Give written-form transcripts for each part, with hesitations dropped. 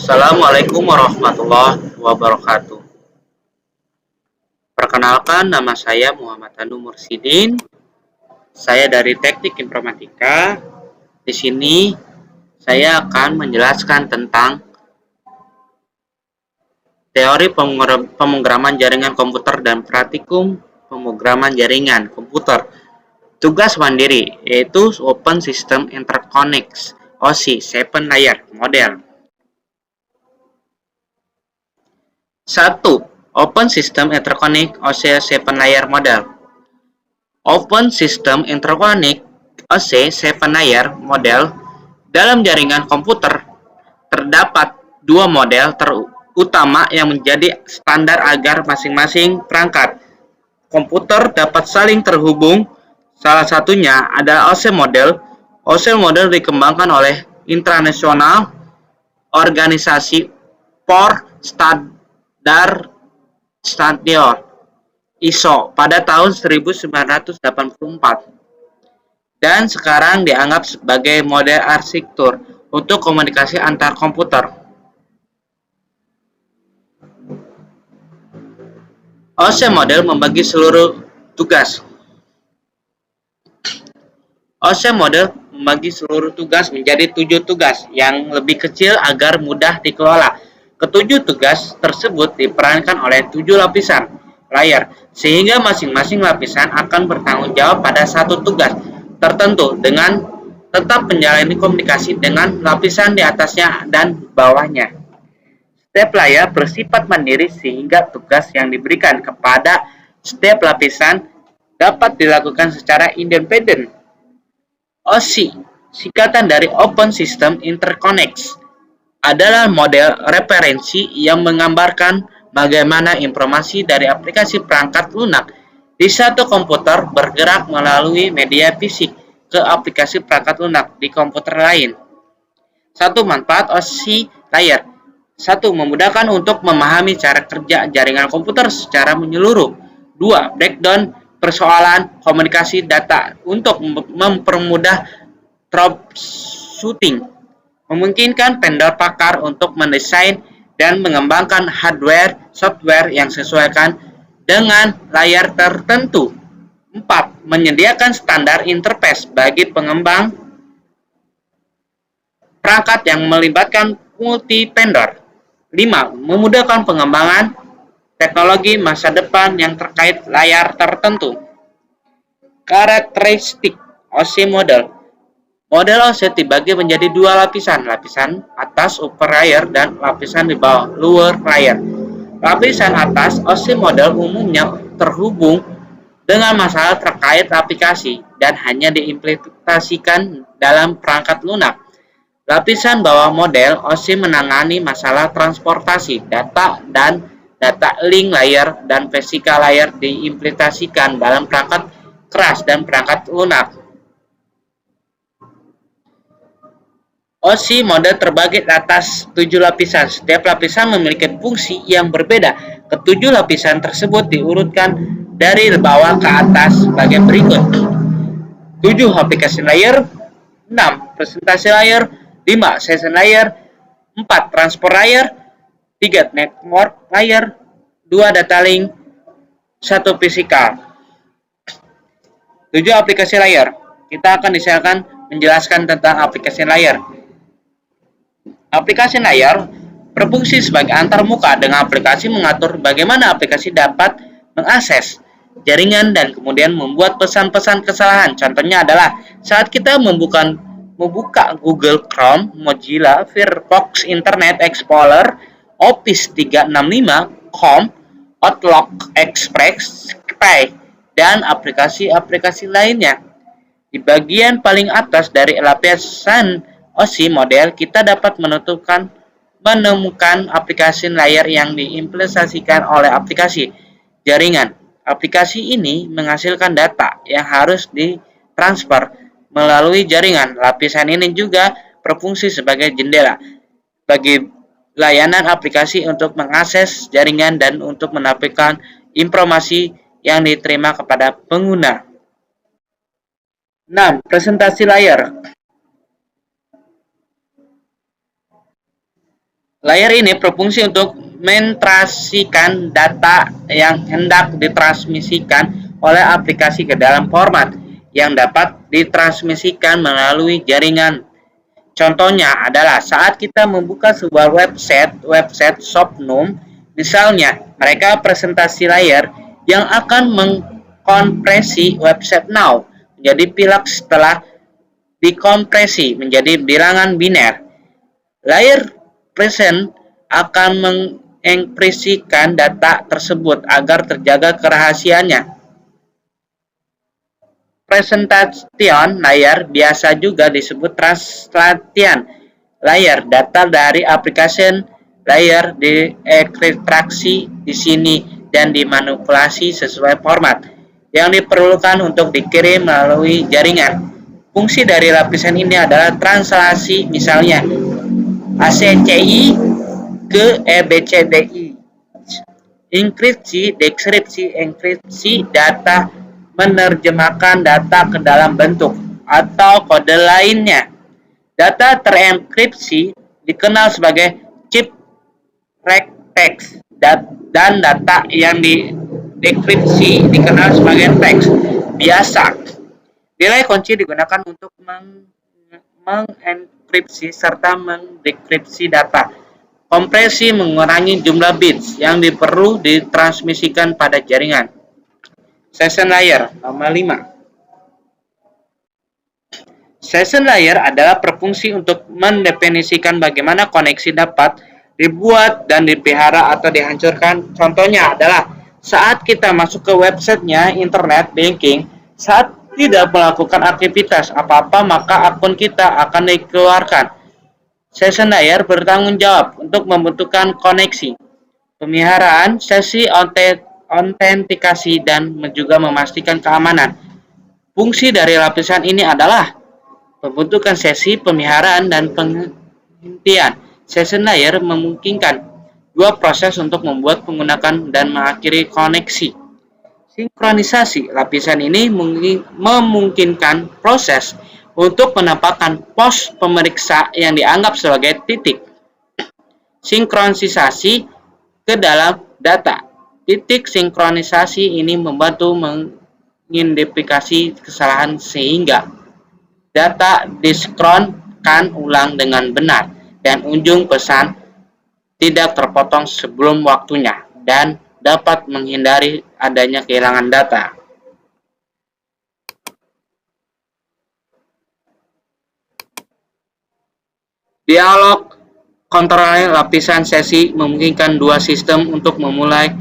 Assalamualaikum warahmatullahi wabarakatuh. Perkenalkan, nama saya Muhammad Anu Mursidin. Saya dari Teknik Informatika. Di sini saya akan menjelaskan tentang teori pemrograman jaringan komputer dan praktikum pemrograman jaringan komputer. Tugas mandiri yaitu Open System Interconnects (OSI) 7 Layer Model. 1. Open System Interconnect OC 7 Layer Model. Open System Interconnect OC 7 Layer Model dalam jaringan komputer terdapat dua model terutama yang menjadi standar agar masing-masing perangkat komputer dapat saling terhubung. Salah satunya adalah OC model. OC model dikembangkan oleh International Organisasi for Standard ISO pada tahun 1984 dan sekarang dianggap sebagai model arsitektur untuk komunikasi antar komputer. OC model membagi seluruh tugas. OC model membagi seluruh tugas menjadi 7 tugas yang lebih kecil agar mudah dikelola. Ketujuh tugas tersebut diperankan oleh 7 lapisan layer, sehingga masing-masing lapisan akan bertanggung jawab pada satu tugas tertentu dengan tetap menjalani komunikasi dengan lapisan di atasnya dan bawahnya. Setiap layer bersifat mandiri sehingga tugas yang diberikan kepada setiap lapisan dapat dilakukan secara independen. OSI, singkatan dari Open System Interconnects, adalah model referensi yang menggambarkan bagaimana informasi dari aplikasi perangkat lunak di satu komputer bergerak melalui media fisik ke aplikasi perangkat lunak di komputer lain. 1. Manfaat OSI layer. 1. Memudahkan untuk memahami cara kerja jaringan komputer secara menyeluruh. 2. Breakdown persoalan komunikasi data untuk mempermudah troubleshooting. Memungkinkan vendor pakar untuk mendesain dan mengembangkan hardware software yang sesuaikan dengan layar tertentu. 4. Menyediakan standar interface bagi pengembang perangkat yang melibatkan multi-vendor. 5. Memudahkan pengembangan teknologi masa depan yang terkait layar tertentu. Karakteristik OC model. Model OC dibagi menjadi dua lapisan, lapisan atas upper layer dan lapisan di bawah lower layer. Lapisan atas OC model umumnya terhubung dengan masalah terkait aplikasi dan hanya diimplementasikan dalam perangkat lunak. Lapisan bawah model OC menangani masalah transportasi data dan data link layer dan physical layer diimplementasikan dalam perangkat keras dan perangkat lunak. OC model terbagi atas 7 lapisan. Setiap lapisan memiliki fungsi yang berbeda. Ketujuh lapisan tersebut diurutkan dari bawah ke atas sebagai berikut. 7. Application layer. 6. Presentasi layer. 5. Session layer. 4. Transport layer. 3. Network layer. 2. Data link. 1. Physical. 7. Aplikasi layer. Kita akan menjelaskan tentang aplikasi layer. Aplikasi layer berfungsi sebagai antarmuka dengan aplikasi mengatur bagaimana aplikasi dapat mengakses jaringan dan kemudian membuat pesan-pesan kesalahan. Contohnya adalah saat kita membuka Google Chrome, Mozilla, Firefox, Internet Explorer, Office 365, Com, Outlook, Express, Skype, dan aplikasi-aplikasi lainnya. Di bagian paling atas dari lapisan OC model, kita dapat menemukan aplikasi layer yang diimplementasikan oleh aplikasi jaringan. Aplikasi ini menghasilkan data yang harus ditransfer melalui jaringan. Lapisan ini juga berfungsi sebagai jendela bagi layanan aplikasi untuk mengakses jaringan dan untuk menampilkan informasi yang diterima kepada pengguna. 6. Presentasi layar. Layer ini berfungsi untuk mentransmisikan data yang hendak ditransmisikan oleh aplikasi ke dalam format yang dapat ditransmisikan melalui jaringan. Contohnya adalah saat kita membuka sebuah website Shopnum, misalnya, mereka presentasi layar yang akan mengkompresi website now menjadi pilak setelah dikompresi menjadi bilangan biner. Layer present akan mengenkripsikan data tersebut agar terjaga kerahasiaannya. Presentation layar biasa juga disebut translation layar. Data dari aplikasi layar diekstraksi di sini dan dimanipulasi sesuai format yang diperlukan untuk dikirim melalui jaringan. Fungsi dari lapisan ini adalah translasi, misalnya ACCI ke EBCDI, enkripsi, dekripsi, enkripsi data, menerjemahkan data ke dalam bentuk atau kode lainnya. Data terenkripsi dikenal sebagai ciphertext dan data yang didekripsi dikenal sebagai teks biasa. Nilai kunci digunakan untuk mengenkripsi serta mendekripsi data. Kompresi mengurangi jumlah bits yang perlu ditransmisikan pada jaringan. Session layer nomor 5. Session layer adalah berfungsi untuk mendefinisikan bagaimana koneksi dapat dibuat dan dipelihara atau dihancurkan. Contohnya adalah saat kita masuk ke websitenya internet banking, saat tidak melakukan aktivitas apa-apa maka akun kita akan dikeluarkan. Session layer bertanggung jawab untuk membentukkan koneksi, pemeliharaan sesi autentikasi dan juga memastikan keamanan. Fungsi dari lapisan ini adalah pembentukan sesi, pemeliharaan, dan penghentian. Session layer memungkinkan dua proses untuk membuat, menggunakan, dan mengakhiri koneksi. Sinkronisasi lapisan ini memungkinkan proses untuk menambahkan pos pemeriksa yang dianggap sebagai titik sinkronisasi ke dalam data. Titik sinkronisasi ini membantu mengidentifikasi kesalahan sehingga data disinkronkan ulang dengan benar dan ujung pesan tidak terpotong sebelum waktunya dan dapat menghindari adanya kehilangan data. Dialog kontrol lapisan sesi memungkinkan dua sistem untuk memulai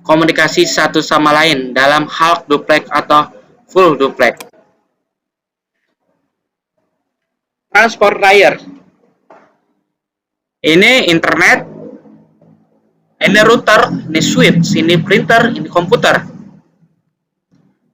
komunikasi satu sama lain dalam half duplex atau full duplex. Transport layer. Ini internet, ini router, ini switch, ini printer, ini komputer.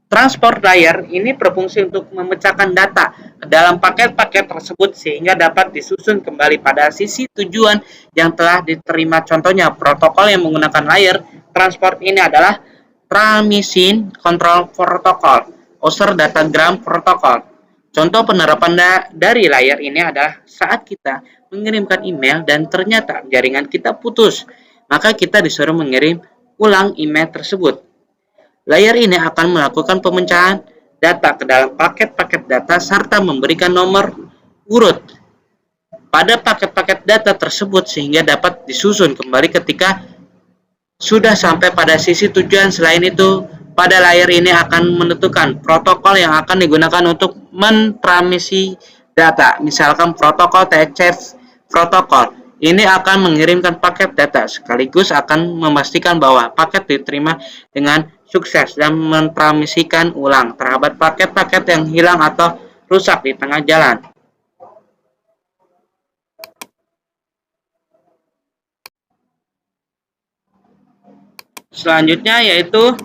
Transport layer ini berfungsi untuk memecahkan data dalam paket-paket tersebut sehingga dapat disusun kembali pada sisi tujuan yang telah diterima. Contohnya, protokol yang menggunakan layer transport ini adalah Transmission Control Protocol, User Datagram Protocol. Contoh penerapan dari layer ini adalah saat kita mengirimkan email dan ternyata jaringan kita putus, maka kita disuruh mengirim ulang email tersebut. Layer ini akan melakukan pemecahan data ke dalam paket-paket data serta memberikan nomor urut pada paket-paket data tersebut sehingga dapat disusun kembali ketika sudah sampai pada sisi tujuan. Selain itu, pada layer ini akan menentukan protokol yang akan digunakan untuk mentransmisi data. Misalkan protokol TCP protokol. Ini akan mengirimkan paket data sekaligus akan memastikan bahwa paket diterima dengan sukses dan mentransmisikan ulang terhadap paket-paket yang hilang atau rusak di tengah jalan. Selanjutnya yaitu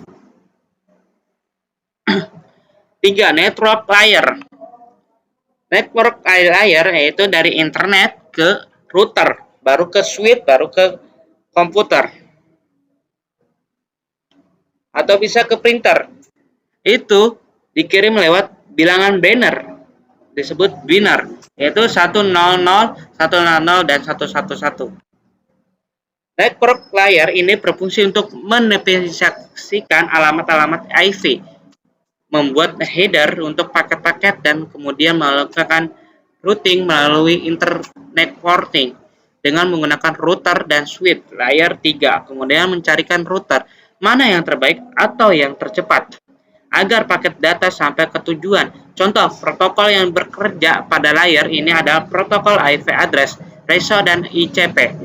3. Network layer. Network layer yaitu dari internet ke router, baru ke switch, baru ke komputer, atau bisa ke printer. Itu dikirim lewat bilangan biner, disebut biner, yaitu 100, 100, dan 111. Network layer ini berfungsi untuk mendefinisikan alamat-alamat IP, membuat header untuk paket-paket, dan kemudian melakukan routing melalui internet networking dengan menggunakan router dan switch layer 3, kemudian mencarikan router mana yang terbaik atau yang tercepat agar paket data sampai ke tujuan. Contoh protokol yang bekerja pada layer ini adalah protokol IP address, ratio, dan ICP.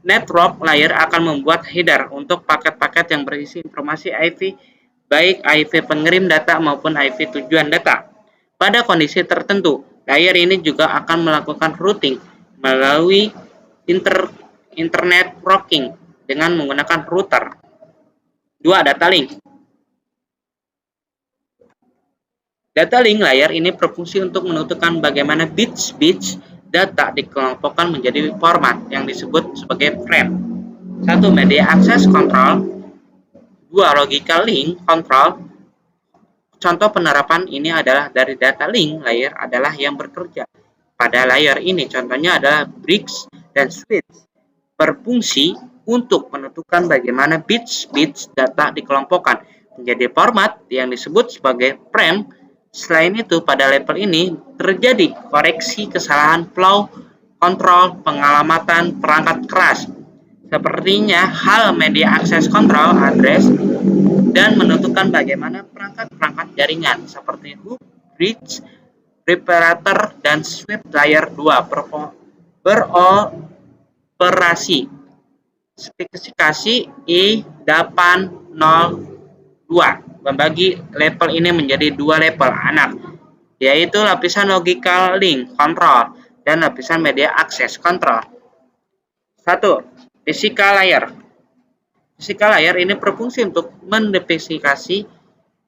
Network layer akan membuat header untuk paket-paket yang berisi informasi IP, baik IP pengirim data maupun IP tujuan data. Pada kondisi tertentu, layer ini juga akan melakukan routing melalui internet networking dengan menggunakan router. 2. Data link. Data link layer ini berfungsi untuk menentukan bagaimana bits data dikelompokkan menjadi format yang disebut sebagai frame. 1. Media access control. 2. Logical link control. Contoh penerapan ini adalah dari data link layer adalah yang bekerja pada layer ini. Contohnya adalah bricks dan switch. Berfungsi untuk menentukan bagaimana bits data dikelompokkan menjadi format yang disebut sebagai frame. Selain itu, pada level ini terjadi koreksi kesalahan flow kontrol pengalamatan perangkat keras, sepertinya hal media access control address, dan menentukan bagaimana perangkat-perangkat jaringan seperti hook, bridge, preparator, dan switch layer 2 beroperasi. Spesifikasi I802 membagi level ini menjadi 2 level anak, yaitu lapisan logical link control dan lapisan media access control. 1. Physical layer. Physical layer ini berfungsi untuk mendefinisikan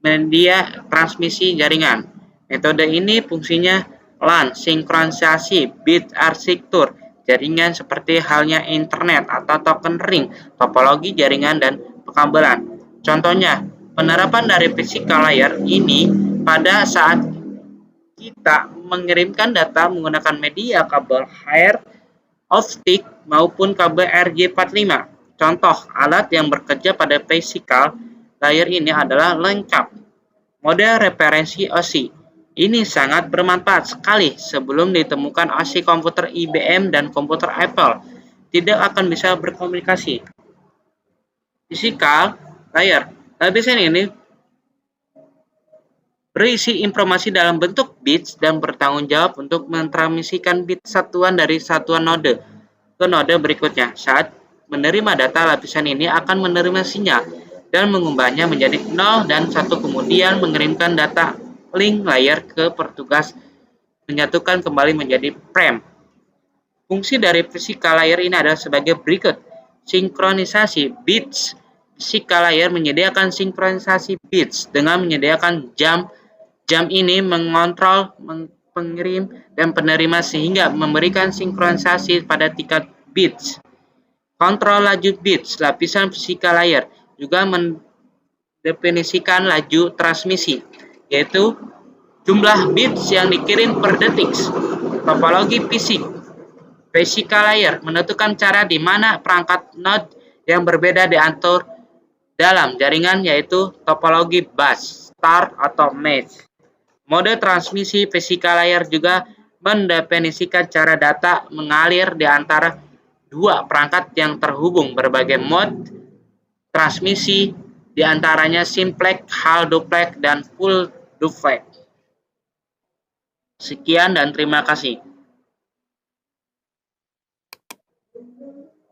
media transmisi jaringan. Metode ini fungsinya LAN, sinkronisasi bit arsitektur jaringan seperti halnya internet atau token ring, topologi jaringan, dan pekabelan. Contohnya, penerapan dari physical layer ini pada saat kita mengirimkan data menggunakan media kabel fiber optik maupun kabel RJ45. Contoh alat yang bekerja pada physical layer ini adalah lengkap. Model referensi OSI. Ini sangat bermanfaat sekali sebelum ditemukan OSI komputer IBM dan komputer Apple tidak akan bisa berkomunikasi. Physical layer. Lapisan ini berisi informasi dalam bentuk bits dan bertanggung jawab untuk mentransmisikan bit satuan dari satuan node ke node berikutnya. Saat menerima data, lapisan ini akan menerima sinyal dan mengubahnya menjadi 0 dan 1, kemudian mengirimkan data link layer ke petugas menyatukan kembali menjadi frame. Fungsi dari physical layer ini adalah sebagai berikut. Sinkronisasi bits. Physical layer menyediakan sinkronisasi bits dengan menyediakan jam ini mengontrol pengirim dan penerima sehingga memberikan sinkronisasi pada tingkat bits. Kontrol laju bits. Lapisan physical layer juga mendefinisikan laju transmisi, yaitu jumlah bits yang dikirim per detik. Topologi fisik. Physical layer menentukan cara di mana perangkat node yang berbeda diatur dalam jaringan, yaitu topologi bus, star, atau mesh. Mode transmisi physical layer juga mendefinisikan cara data mengalir di antara dua perangkat yang terhubung. Berbagai mode transmisi diantaranya simplex, half duplex, dan full duplex. Sekian dan terima kasih.